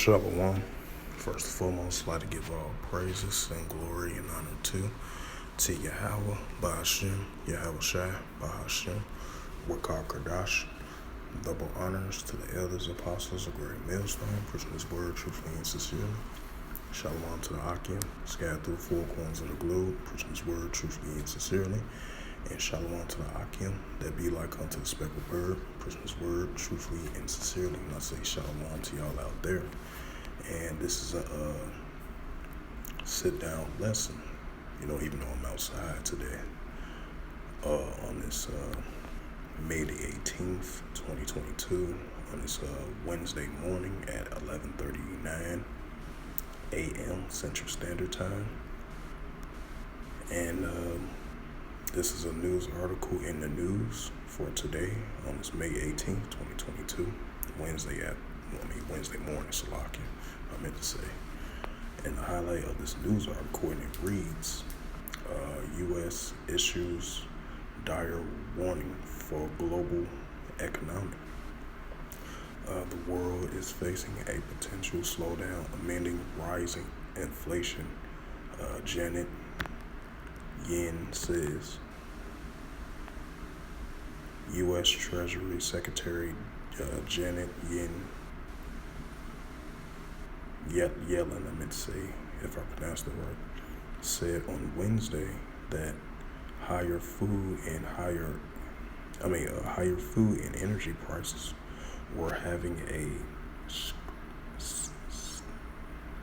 Shalom. First and foremost, I'd like to give all praises and glory and honor to Yahweh, Bahashim, Yahweh Shai, Bahashim, Wakar Kadash. Double honors to the elders, apostles of Great Millstone, preaching this word truthfully and sincerely. Shalom to the Akim, scattered through the four corners of the globe, preaching this word truthfully and sincerely. And shalom to the Akim, that be like unto the speckled bird, preaching this word truthfully and sincerely. And I say shalom to y'all out there. And this is a sit-down lesson, even though I'm outside today, on this May the 18th, 2022, on this Wednesday morning at 11:39 a.m. Central Standard Time. And this is a news article in the news for today on this May 18th, 2022, Wednesday morning, Salakia, I meant to say. And the highlight of this news article, and it reads, U.S. issues dire warning for global economic. The world is facing a potential slowdown amid rising inflation, Janet Yellen says. U.S. Treasury Secretary Janet Yellen, I meant to say, if I pronounced it right, said on Wednesday that higher food and energy prices were having a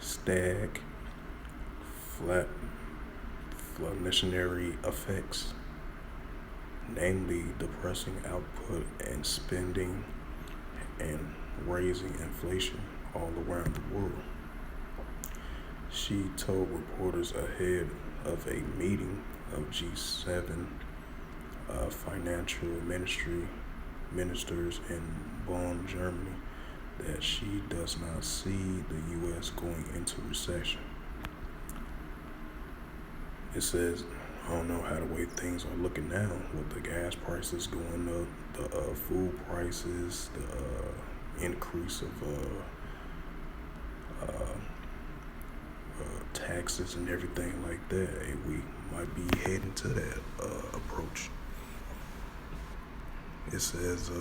stagflationary effects, namely depressing output and spending and raising inflation all around the world. She told reporters ahead of a meeting of G7 financial ministers in Bonn, Germany, that she does not see the U.S. going into recession. It says, I don't know how the way things are looking now with the gas prices going up, the food prices, the increase of taxes and everything like that. We might be heading to that approach. It says,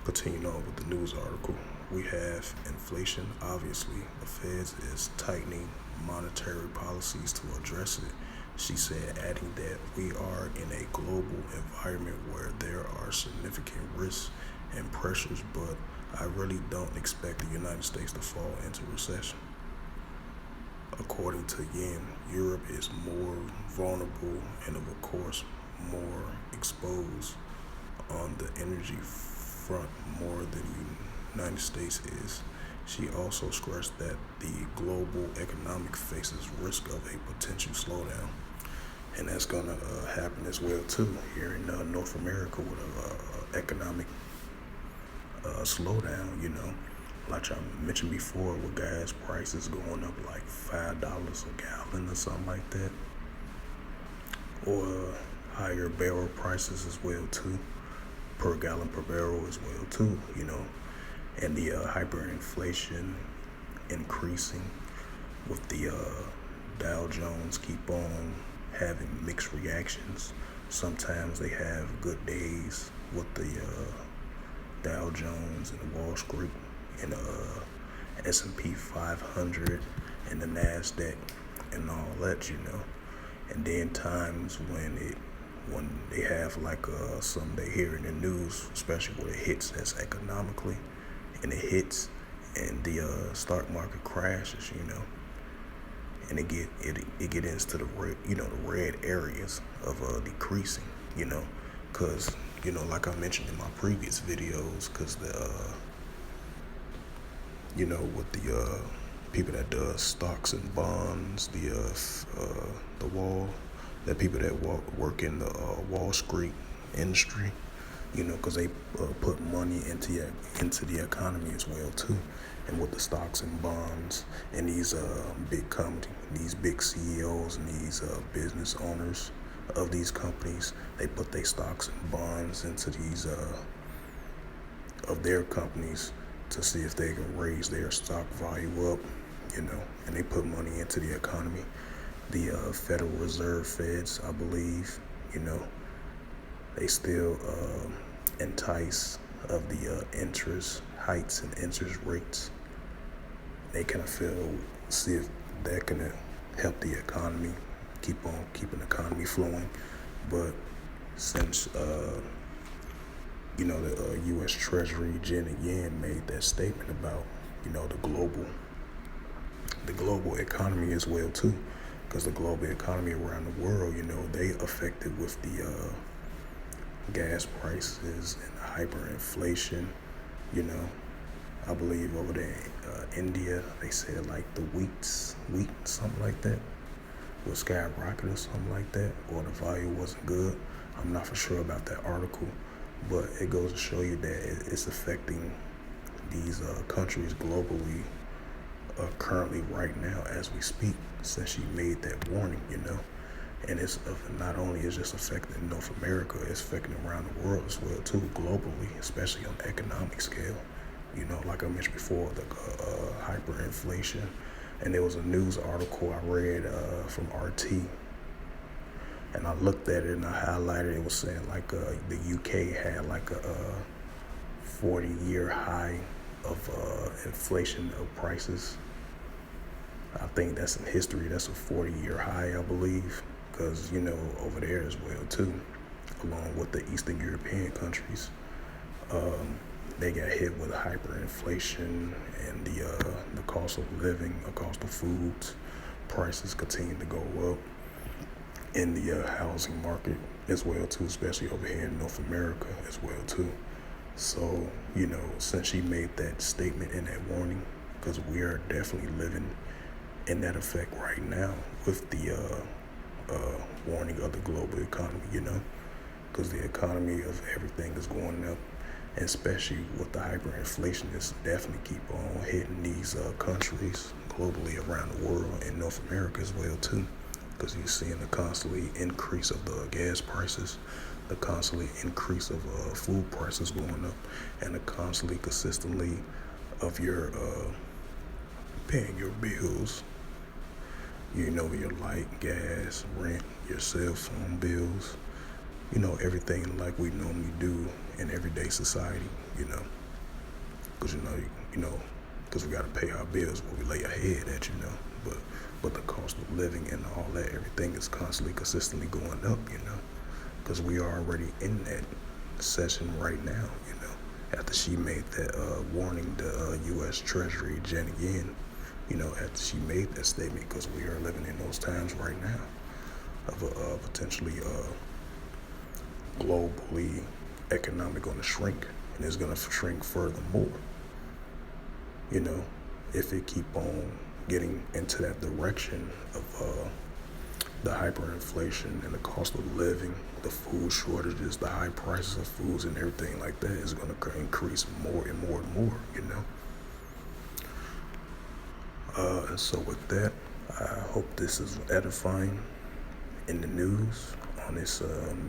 continuing on with the news article, we have inflation. Obviously, the Fed is tightening monetary policies to address it. She said, adding that we are in a global environment where there are significant risks and pressures, but I really don't expect the United States to fall into recession. According to Yen, Europe is more vulnerable and, of course, more exposed on the energy front more than the United States is. She also stressed that the global economic faces risk of a potential slowdown. And that's going to happen as well, too, here in North America with an economic slowdown, Like I mentioned before, with gas prices going up like $5 a gallon or something like that. Or higher barrel prices as well, too. Per gallon per barrel as well, too, And the hyperinflation increasing with the Dow Jones keep on having mixed reactions. Sometimes they have good days with the Dow Jones and Wall Street and S&P 500 and the NASDAQ and all that, And then times when they have like something they hear in the news, especially when it hits us economically, and it hits and the stock market crashes, and it get into the red areas of decreasing, because like I mentioned in my previous videos, because with the people that does stocks and bonds, the people that work in the Wall Street industry, because they put money into the economy as well too, and with the stocks and bonds and these big companies, these big CEOs and these business owners of these companies, they put their stocks and bonds into these of their companies to see if they can raise their stock value up, and they put money into the economy. The Federal Reserve Feds, I believe, they still entice of the interest heights and interest rates. They kind of see if that can help the economy, keeping the economy flowing. But since the U.S. Treasury Janet Yellen made that statement about the global economy as well too, because the global economy around the world, they affected with the gas prices and hyperinflation. I believe over there in India, they said like the wheat, something like that, was skyrocketed or something like that, or the value wasn't good. I'm not for sure about that article, but it goes to show you that it's affecting these countries globally currently right now as we speak, since she made that warning, and it's not only is just affecting North America, it's affecting around the world as well too, globally, especially on the economic scale. Like I mentioned before, the hyperinflation, and there was a news article I read from RT, and I looked at it and I highlighted it. Was saying like the UK had like a 40-year high of inflation of prices. I think that's in history. That's a 40-year high, I believe, because over there as well too, along with the Eastern European countries, they got hit with hyperinflation and the cost of living, the cost of foods, prices continue to go up in the housing market as well too, especially over here in North America as well too. So, since she made that statement and that warning, because we are definitely living in that effect right now with the warning of the global economy, because the economy of everything is going up, and especially with the hyperinflation, it's definitely keep on hitting these countries globally around the world, and North America as well too, because you're seeing the constantly increase of the gas prices, the constantly increase of food prices going up, and the constantly consistently of your paying your bills, your light, gas, rent, your cell phone bills, everything like we normally do in everyday society, because because we got to pay our bills when we lay ahead at, but the cost of living and all that, everything is constantly, consistently going up, because we are already in that session right now, after she made that warning, the U.S. Treasury Janet Yellen, after she made that statement, because we are living in those times right now of a potentially globally economic going to shrink, and it's going to shrink furthermore, if it keep on getting into that direction of the hyperinflation and the cost of living, the food shortages, the high prices of foods and everything like that is going to increase more and more and more, And so with that, I hope this is edifying in the news on this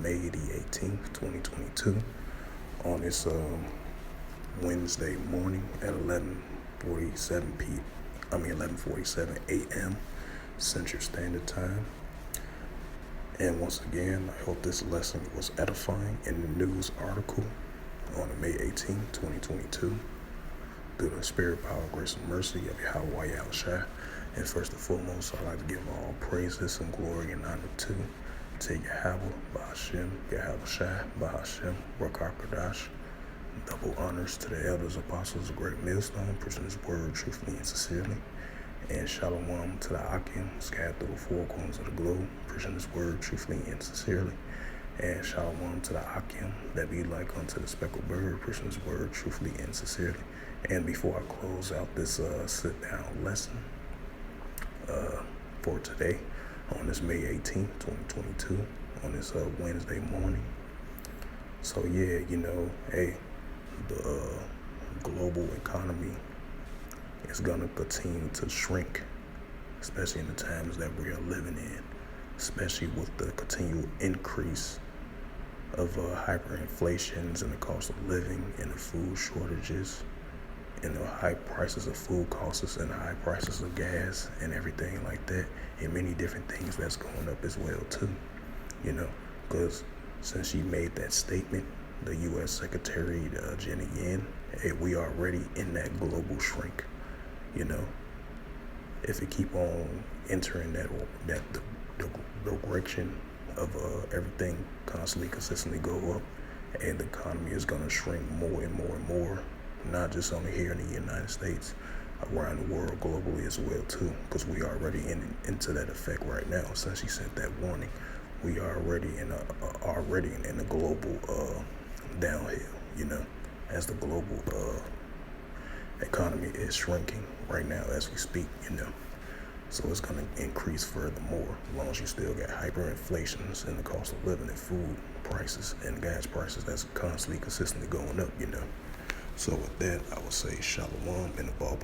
May the 18th, 2022, on this Wednesday morning at 11:47 a.m. Central Standard Time. And once again, I hope this lesson was edifying in the news article on May 18th, 2022. Through the spirit, power, grace, and mercy of Yahweh Yahushua. And first and foremost, I'd like to give all praises and glory and honor to Yahweh, Bahashem, Yahushua, Bahashem, Rakar Kadash. Double honors to the elders, apostles, great millstone, preaching his word truthfully and sincerely. And shalom to the Akim, scattered through the four corners of the globe, preaching his word truthfully and sincerely. And shalom to the Akim, that be like unto the speckled bird, preaching his word truthfully and sincerely. And before I close out this sit-down lesson for today, on this May 18th, 2022, on this Wednesday morning. So yeah, hey, the global economy is going to continue to shrink, especially in the times that we are living in, especially with the continual increase of hyperinflations and the cost of living and the food shortages and the high prices of food costs and high prices of gas and everything like that, and many different things that's going up as well too, you know, because since she made that statement, the U.S. Secretary Janet Yellen, hey, we already in that global shrink, you know. If it keep on entering the direction of everything constantly, consistently go up, and the economy is gonna shrink more and more and more, not just only here in the United States, around the world, globally as well too, because we are already into that effect right now. Since she sent that warning, we are already in a global downhill, you know, as the global economy is shrinking right now as we speak, you know. So it's going to increase furthermore, as long as you still got hyperinflations and the cost of living and food prices and gas prices that's constantly, consistently going up, you know. So with that, I would say shalom and a ball.